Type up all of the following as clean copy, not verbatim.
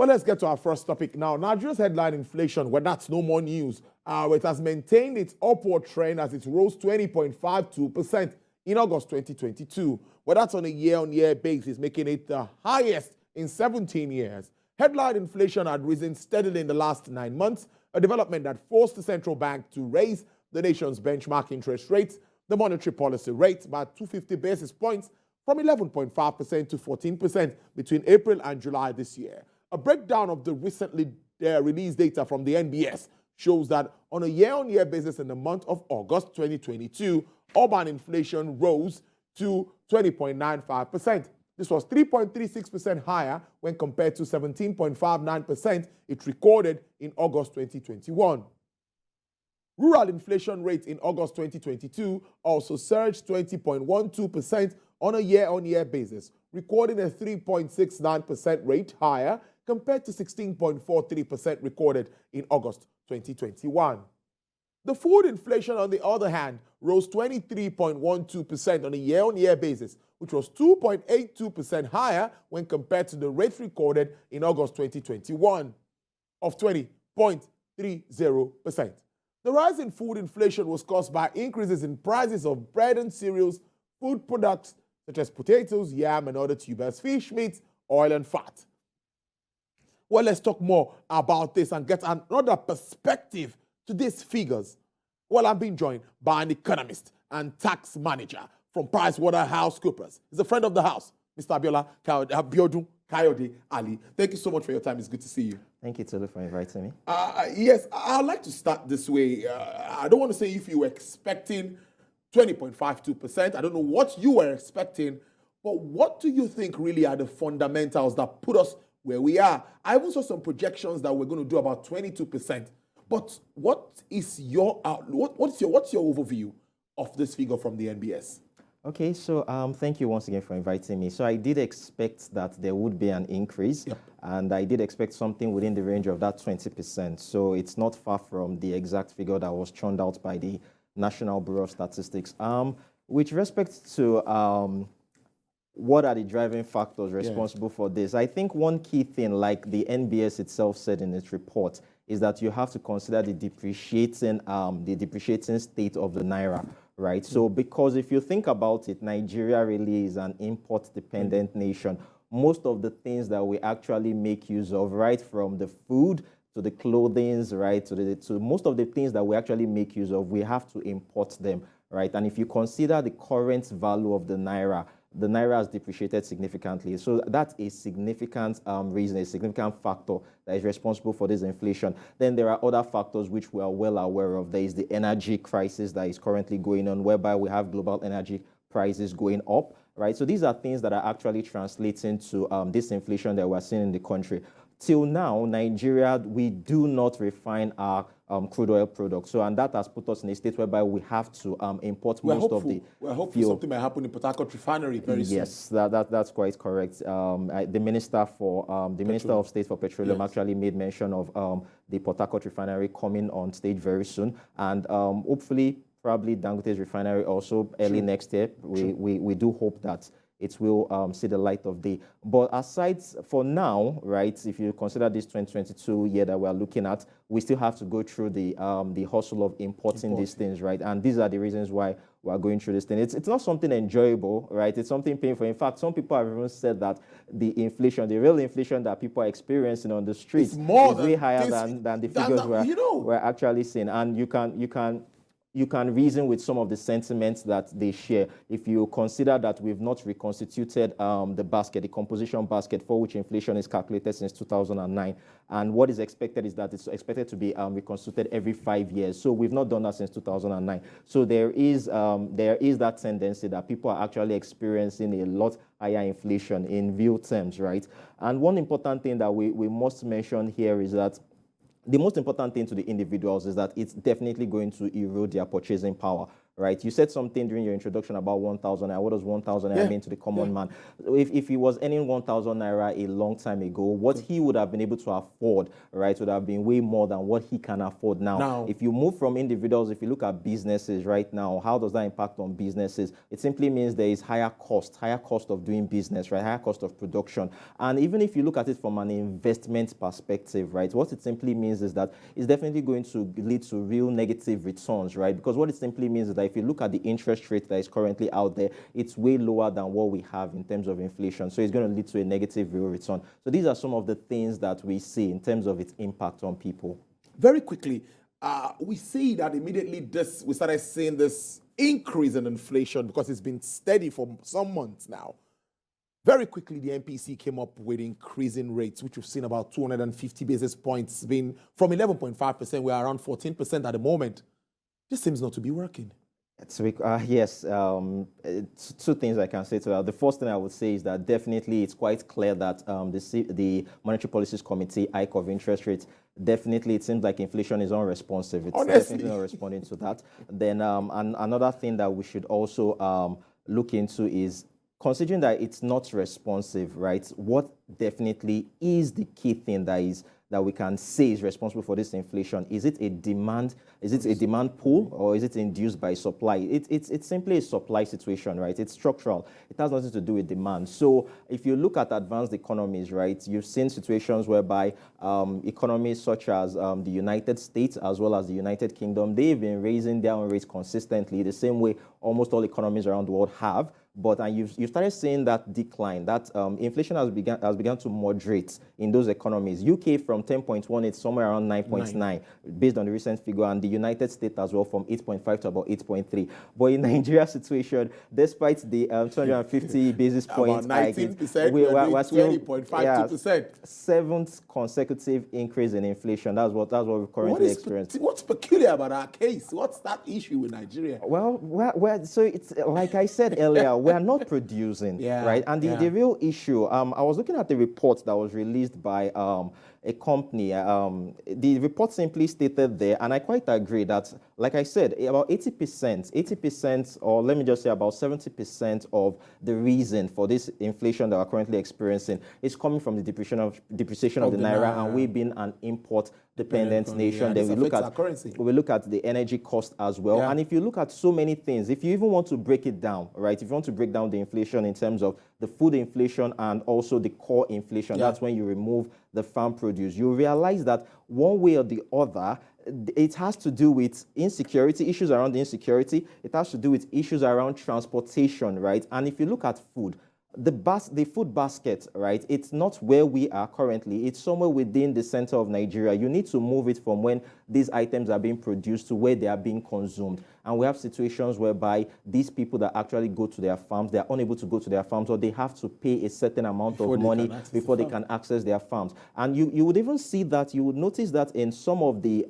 Well, let's get to our first topic now. Nigeria's headline inflation, well, that's no more news. It has maintained its upward trend as it rose 20.52% in August 2022. Well, that's on a year-on-year basis, making it the highest in 17 years. Headline inflation had risen steadily in the last 9 months, a development that forced the central bank to raise the nation's benchmark interest rates, the monetary policy rate, by 250 basis points from 11.5% to 14% between April and July this year. A breakdown of the recently released data from the NBS shows that on a year-on-year basis in the month of August 2022, urban inflation rose to 20.95%. This was 3.36% higher when compared to 17.59% it recorded in August 2021. Rural inflation rate in August 2022 also surged 20.12% on a year-on-year basis, recording a 3.69% rate higher compared to 16.43% recorded in August 2021. The food inflation, on the other hand, rose 23.12% on a year-on-year basis, which was 2.82% higher when compared to the rate recorded in August 2021 of 20.30%. The rise in food inflation was caused by increases in prices of bread and cereals, food products such as potatoes, yam, and other tubers, fish, meat, oil, and fat. Well, let's talk more about this and get another perspective to these figures. Well, I'm being joined by an economist and tax manager from PricewaterhouseCoopers. He's a friend of the house, Mr. Abiodun Kayode-Ali. Thank you so much for your time. It's good to see you. Thank you, Tolu, for inviting me. Yes, I'd like to start this way. I don't want to say if you were expecting 20.52%. I don't know what you were expecting, but what do you think really are the fundamentals that put us where we are? I even saw some projections that we're going to do about 22%. But what is your what's your overview of this figure from the NBS? Okay, so thank you once again for inviting me. So I did expect that there would be an increase, and I did expect something within the range of that 20%. So it's not far from the exact figure that was churned out by the National Bureau of Statistics. With respect to what are the driving factors responsible for this? I think one key thing, like the NBS itself said in its report, is that you have to consider the depreciating state of the naira, right? So because if you think about it, Nigeria really is an import-dependent nation. Most of the things that we actually make use of, right, from the food to the clothing, right, to most of the things that we actually make use of, we have to import them, right? And if you consider the current value of the naira has depreciated significantly. So that's a significant reason, a significant factor that is responsible for this inflation. Then there are other factors which we are well aware of. There is the energy crisis that is currently going on, whereby we have global energy prices going up, right? So these are things that are actually translating to this inflation that we're seeing in the country. Till now, Nigeria, we do not refine our crude oil products. So, and that has put us in a state whereby we have to import most of the We're hopeful something might happen in Port Harcourt refinery very soon. Yes, that's quite correct. The Minister of State for Petroleum actually made mention of the Port Harcourt refinery coming on stage very soon. And hopefully, probably Dangote's refinery also early next year. We do hope that it will see the light of day. But aside for now, right, if you consider this 2022 year that we're looking at, we still have to go through the hustle of importing these things, right? And these are the reasons why we're going through this thing. It's not something enjoyable, right? It's something painful. In fact, some people have even said that the real inflation that people are experiencing on the streets is way higher than the figures we're actually seeing. And you can reason with some of the sentiments that they share. If you consider that we've not reconstituted the composition basket for which inflation is calculated since 2009, and what is expected is that it's expected to be reconstituted every 5 years. So we've not done that since 2009. So there is that tendency that people are actually experiencing a lot higher inflation in real terms, right? And one important thing that we must mention here is that the most important thing to the individuals is that it's definitely going to erode their purchasing power, right? You said something during your introduction about 1,000 naira. What does 1,000 naira mean to the common man? If he was earning 1,000 naira a long time ago, what he would have been able to afford, right, would have been way more than what he can afford now. If you move from individuals, if you look at businesses right now, how does that impact on businesses? It simply means there is higher cost of doing business, right? Higher cost of production. And even if you look at it from an investment perspective, right, what it simply means is that it's definitely going to lead to real negative returns, right? Because what it simply means is that if you look at the interest rate that is currently out there, it's way lower than what we have in terms of inflation. So it's going to lead to a negative real return. So these are some of the things that we see in terms of its impact on people. Very quickly, we see that immediately we started seeing this increase in inflation because it's been steady for some months now. Very quickly, the MPC came up with increasing rates, which we've seen about 250 basis points, being from 11.5%, we're around 14% at the moment. This seems not to be working. Yes, two things I can say to that. The first thing I would say is that definitely it's quite clear that the Monetary Policies Committee hike of interest rates, definitely it seems like inflation is unresponsive. It's definitely not responding to that. Then another thing that we should also look into is, considering that it's not responsive, right, what definitely is the key thing that we can say is responsible for this inflation? Is it a demand pull, or is it induced by supply? It's simply a supply situation, right? It's structural. It has nothing to do with demand. So if you look at advanced economies, right, you've seen situations whereby economies such as the United States as well as the United Kingdom, they've been raising their own rates consistently, the same way almost all economies around the world have. But you've started seeing that decline, that inflation has begun to moderate in those economies. UK from 10.1, it's somewhere around 9.9 based on the recent figure, and the United States as well from 8.5 to about 8.3. But in Nigeria's situation, despite the 250 basis points, about 19%, we're still 20.52%. Seventh consecutive increase in inflation. That's what we currently experience. What's peculiar about our case? What's that issue with Nigeria? Well, so it's like I said earlier. We are not producing, right? And the real issue, I was looking at the report that was released by a company. The report simply stated there, and I quite agree that, like I said, about 80%, or let me just say about 70% of the reason for this inflation that we're currently experiencing is coming from the depreciation of the naira, and we being an import-dependent nation. Then we look at the energy cost as well. And if you look at so many things, if you even want to break it down, right? If you want to break down the inflation in terms of the food inflation and also the core inflation, that's when you remove the farm produce, you realize that one way or the other, it has to do with insecurity, issues around insecurity. It has to do with issues around transportation, right? And if you look at food, the food basket, right, it's not where we are currently. It's somewhere within the center of Nigeria. You need to move it from when these items are being produced to where they are being consumed. And we have situations whereby these people that actually go to their farms, they are unable to go to their farms, or they have to pay a certain amount of money before they can access their farms. And you would even see that, you would notice that in some of the,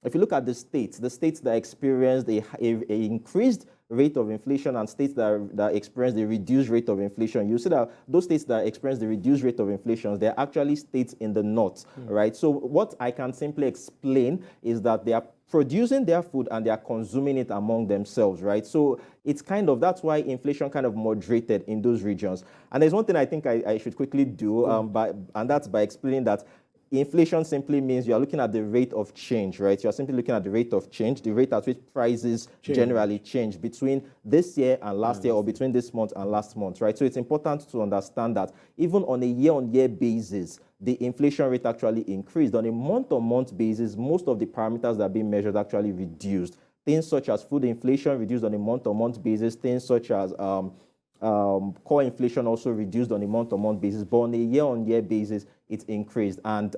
if you look at the states that experienced a increased rate of inflation and states that experience the reduced rate of inflation, you see that those states that experience the reduced rate of inflation, they're actually states in the north, right? So what I can simply explain is that they are producing their food and they are consuming it among themselves, right? So it's that's why inflation kind of moderated in those regions. And there's one thing I think I should quickly do, and that's by explaining that inflation simply means you are looking at the rate of change, right? You are simply looking at the rate of change, the rate at which prices generally change between this year and last year, or between this month and last month, right? So it's important to understand that even on a year-on-year basis, the inflation rate actually increased. On a month-on-month basis, most of the parameters that are being measured actually reduced. Things such as food inflation reduced on a month-on-month basis. Things such as core inflation also reduced on a month-on-month basis, but on a year-on-year basis, it increased. And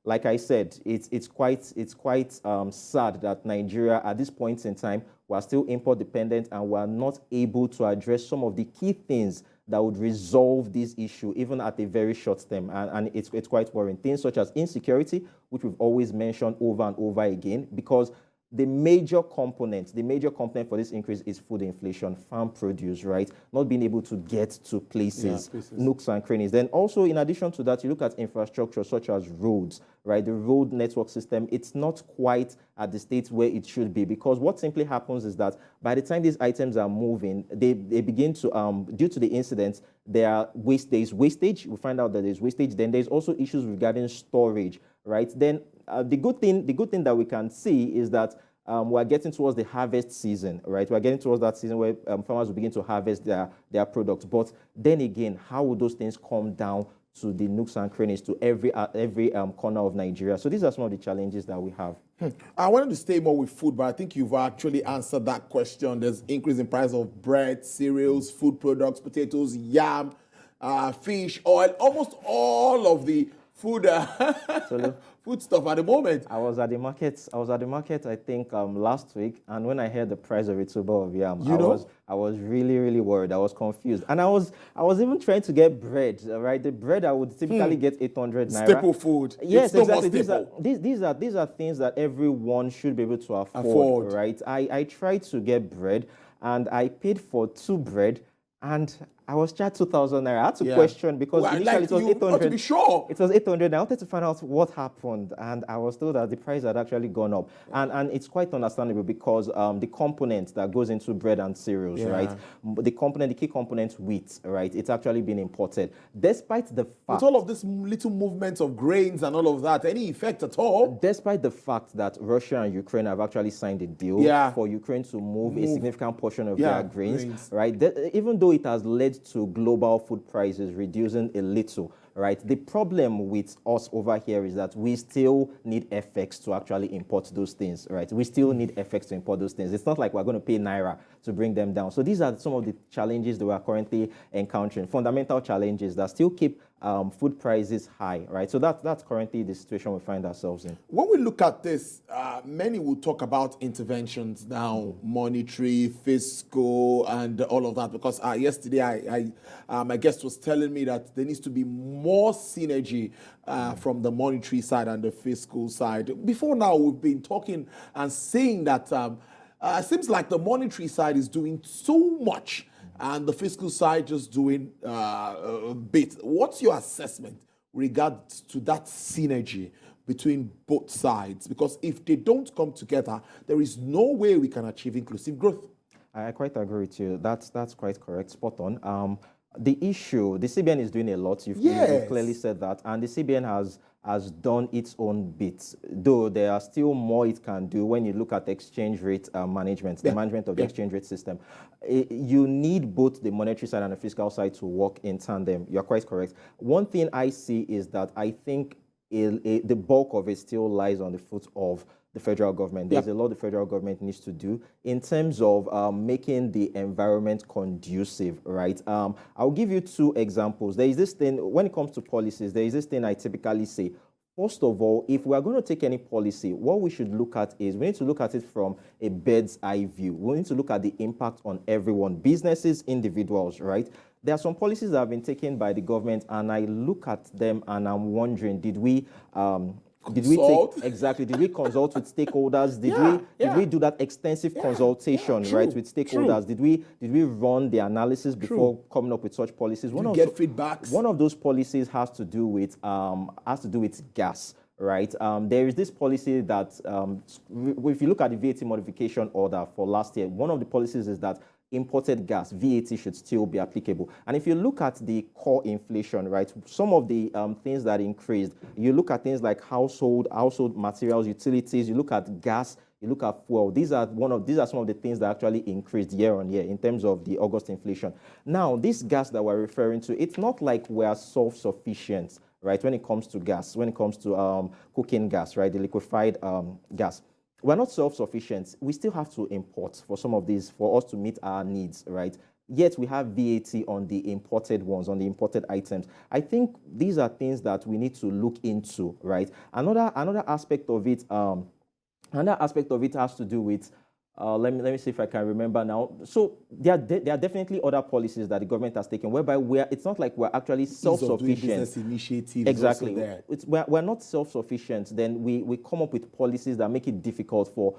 like I said, it's quite sad that Nigeria, at this point in time, we're still import-dependent, and we're not able to address some of the key things that would resolve this issue, even at a very short term. And it's quite worrying. Things such as insecurity, which we've always mentioned over and over again, because the major component for this increase is food inflation, farm produce, right? Not being able to get to places, nooks and crannies. Then also, in addition to that, you look at infrastructure such as roads, right? The road network system, it's not quite at the state where it should be, because what simply happens is that by the time these items are moving, they begin to, due to the incidents, there is wastage. We find out that there's wastage. Then there's also issues regarding storage, right? Then the good thing that we can see is that we're getting towards the harvest season, right? We're getting towards that season where farmers will begin to harvest their products. But then again, how will those things come down to the nooks and crannies, to every corner of Nigeria? So these are some of the challenges that we have. I wanted to stay more with food, but I think you've actually answered that question. There's increase in price of bread, cereals, food products, potatoes, yam, fish, oil, almost all of the food food stuff at the moment. I was at the market, I think, last week, and when I heard the price of a tuber of yam, I was really, really worried. I was confused. And I was even trying to get bread, right? The bread I would typically get 800 naira. Staple food. Yes, it's exactly. These These are things that everyone should be able to afford. Right? I tried to get bread, and I paid for 2 bread, and I was charged 2,000 naira. I had to question, because initially it was 800. To be sure. It was 800. I wanted to find out what happened, and I was told that the price had actually gone up. And it's quite understandable, because the component that goes into bread and cereals, right? The key component, wheat, right? It's actually been imported. Despite the fact... With all of this little movements of grains and all of that, any effect at all? Despite the fact that Russia and Ukraine have actually signed a deal for Ukraine to move a significant portion of their grains, right? Even though it has led to global food prices reducing a little, right? The problem with us over here is that we still need FX to actually import those things, right? We still need FX to import those things. It's not like we're going to pay Naira to bring them down. So these are some of the challenges that we are currently encountering, fundamental challenges that still keep food prices high, right? So that's currently the situation we find ourselves in. When we look at this, many will talk about interventions now, monetary, fiscal, and all of that, because yesterday my guest was telling me that there needs to be more synergy from the monetary side and the fiscal side. Before now, we've been talking and saying that it seems like the monetary side is doing so much and the fiscal side just doing a bit. What's your assessment regards to that synergy between both sides? Because if they don't come together, there is no way we can achieve inclusive growth. I quite agree with you. That's quite correct, spot on. The issue, the CBN is doing a lot. You've clearly said that, and the CBN has done its own bits, though there are still more it can do when you look at exchange rate management, the management of the exchange rate system. You need both the monetary side and the fiscal side to work in tandem. You're quite correct. One thing I see is that I think the bulk of it still lies on the foot of the federal government. There's a lot the federal government needs to do in terms of making the environment conducive, right? I'll give you 2 examples. There is this thing, when it comes to policies, there is this thing I typically say. First of all, if we are going to take any policy, what we should look at is we need to look at it from a bird's eye view. We need to look at the impact on everyone, businesses, individuals, right? There are some policies that have been taken by the government, and I look at them and I'm wondering, did we consult with stakeholders? Did we do that extensive consultation, right, with stakeholders? Did we run the analysis before coming up with such policies? Get feedbacks. One of those policies has to do with gas. Right. There is this policy that, if you look at the VAT modification order for last year, one of the policies is that imported gas, VAT, should still be applicable. And if you look at the core inflation, right, some of the things that increased, you look at things like household materials, utilities, you look at gas, you look at fuel. These are some of the things that actually increased year on year in terms of the August inflation. Now, this gas that we're referring to, it's not like we're self-sufficient, right, when it comes to gas, when it comes to cooking gas, right, the liquefied gas. We're not self-sufficient. We still have to import for some of these for us to meet our needs, right? Yet we have VAT on the imported ones, on the imported items. I think these are things that we need to look into, right? Another aspect of it has to do with let me see if I can remember now. So there are definitely other policies that the government has taken, whereby it's not like we're actually self-sufficient. Business initiatives Exactly. also there. We're not self-sufficient. Then we come up with policies that make it difficult for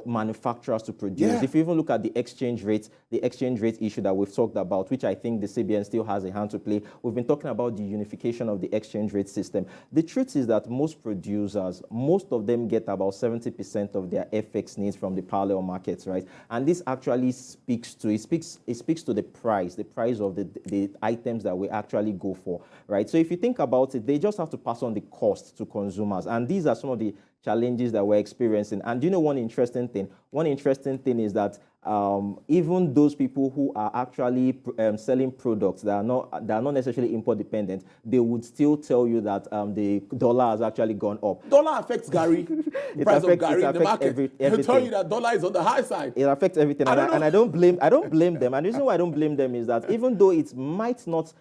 manufacturers to produce. Yeah. If you even look at the exchange rate issue that we've talked about, which I think the CBN still has a hand to play, we've been talking about the unification of the exchange rate system. The truth is that most producers, most of them get about 70% of their FX needs from the parallel markets, right? And this actually speaks to the price of the items that we actually go for, right? So if you think about it, they just have to pass on the cost to consumers. And these are some of the challenges that we're experiencing. And do you know one interesting thing? One interesting thing is that even those people who are actually selling products that are not necessarily import dependent, they would still tell you that the dollar has actually gone up. Dollar affects Gary, the price of Gary in the market. They'll tell you that dollar is on the high side. It affects everything, and I don't blame them. And the reason why I don't blame them is that even though it might not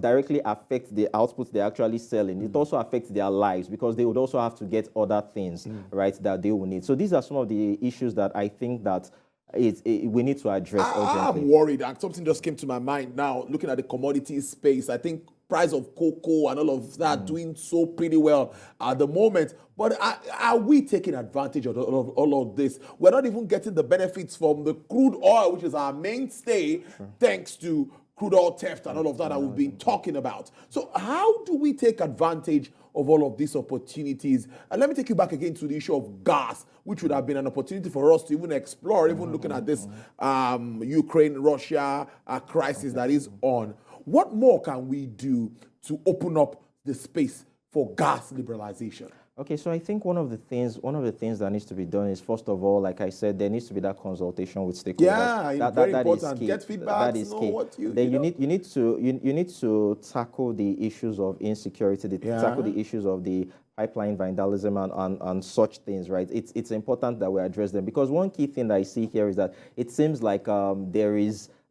directly affect the outputs they're actually selling, it also affects their lives, because they would also have to get other things, right, that they will need. So these are some of the issues that I think that we need to address urgently. I'm worried, and something just came to my mind now, looking at the commodities space. I think price of cocoa and all of that doing so pretty well at the moment. But are we taking advantage of all of this? We're not even getting the benefits from the crude oil, which is our mainstay, thanks to crude oil theft and all of that we've been talking about. So how do we take advantage of all of these opportunities? And let me take you back again to the issue of gas, which would have been an opportunity for us to even explore, even looking at this Ukraine-Russia crisis that is on. What more can we do to open up the space for gas liberalization? Okay, so I think one of the things that needs to be done is, first of all, like I said, there needs to be that consultation with stakeholders. Yeah, very important. Get feedback. That is key. Then you need to tackle the issues of insecurity, tackle the issues of the pipeline vandalism and such things, right? It's important that we address them, because one key thing that I see here is that it seems like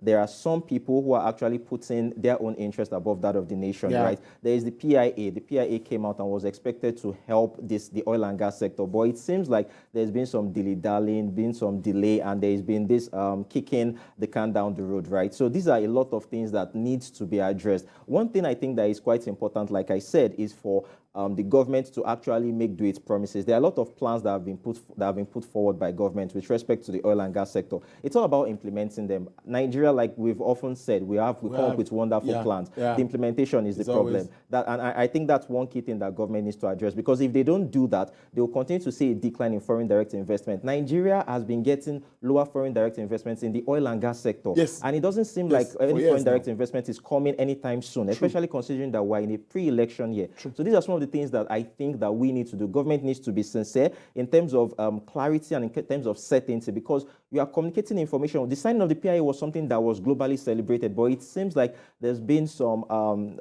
there are some people who are actually putting their own interest above that of the nation, right? There is the PIA. The PIA came out and was expected to help the oil and gas sector, but it seems like there's been some dilly-dallying, been some delay, and there's been this kicking the can down the road, right? So these are a lot of things that needs to be addressed. One thing I think that is quite important, like I said, is for the government to actually make do its promises. There are a lot of plans that have been put forward by government with respect to the oil and gas sector. It's all about implementing them. Nigeria, like we've often said, we come up with wonderful plans. The implementation is the problem. And I think that's one key thing that government needs to address, because if they don't do that, they will continue to see a decline in foreign direct investment. Nigeria has been getting lower foreign direct investments in the oil and gas sector. And it doesn't seem like any foreign direct investment is coming anytime soon, especially considering that we're in a pre-election year. So these are some of the things that I think that we need to do. Government needs to be sincere in terms of clarity and in terms of certainty, because you are communicating information. The signing of the PIA was something that was globally celebrated, but it seems like there's been some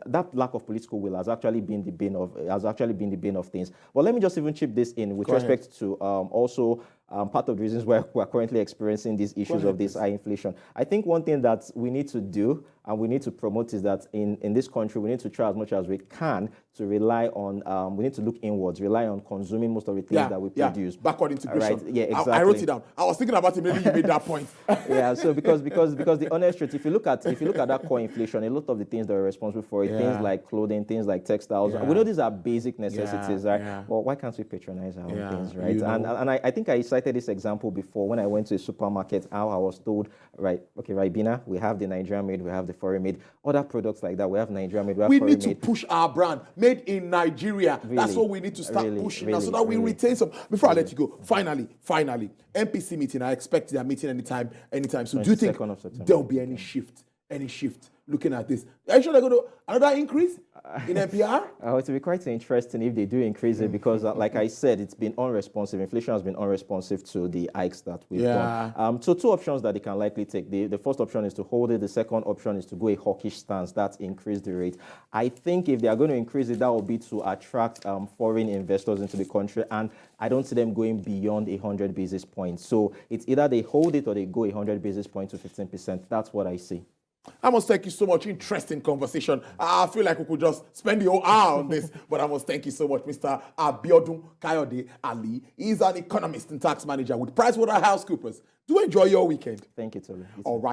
that lack of political will has actually been the bane of things. But let me just even chip this in with respect to also part of the reasons why we're currently experiencing these issues of this high inflation. I think one thing that we need to do and we need to promote is that in this country, we need to try as much as we can to rely on, we need to look inwards, rely on consuming most of the things that we produce. Backward integration. Right? Yeah, exactly. I wrote it down. I was thinking about it, maybe you made that point. So because the honest truth, if you look at that core inflation, a lot of the things that are responsible for it, things like clothing, things like textiles, we know these are basic necessities, right? Well, why can't we patronize our own things, right? And I think I cited this example before when I went to a supermarket, how I was told, Bina, we have the Nigerian made, we have the foreign made. Other products like that, we have Nigerian made, we have foreign made. We need to push our brand, made in Nigeria. Really, that's what we need to start pushing now, so that we retain some. Before I let you go, finally, MPC meeting, I expect their meeting anytime. So do you think there'll be any shift? Looking at this, are you sure they're going to another increase in NPR? It will be quite interesting if they do increase it, because like I said, it's been unresponsive. Inflation has been unresponsive to the hikes that we've done. So two options that they can likely take. The first option is to hold it. The second option is to go a hawkish stance. That's increase the rate. I think if they are going to increase it, that will be to attract foreign investors into the country, and I don't see them going beyond 100 basis points. So it's either they hold it or they go 100 basis points to 15%. That's what I see. I must thank you so much. Interesting conversation. I feel like we could just spend the whole hour on this, but I must thank you so much, Mr. Abiodun Kayode-Ali. He's an economist and tax manager with PricewaterhouseCoopers. Do enjoy your weekend. Thank you, Tolu. All right.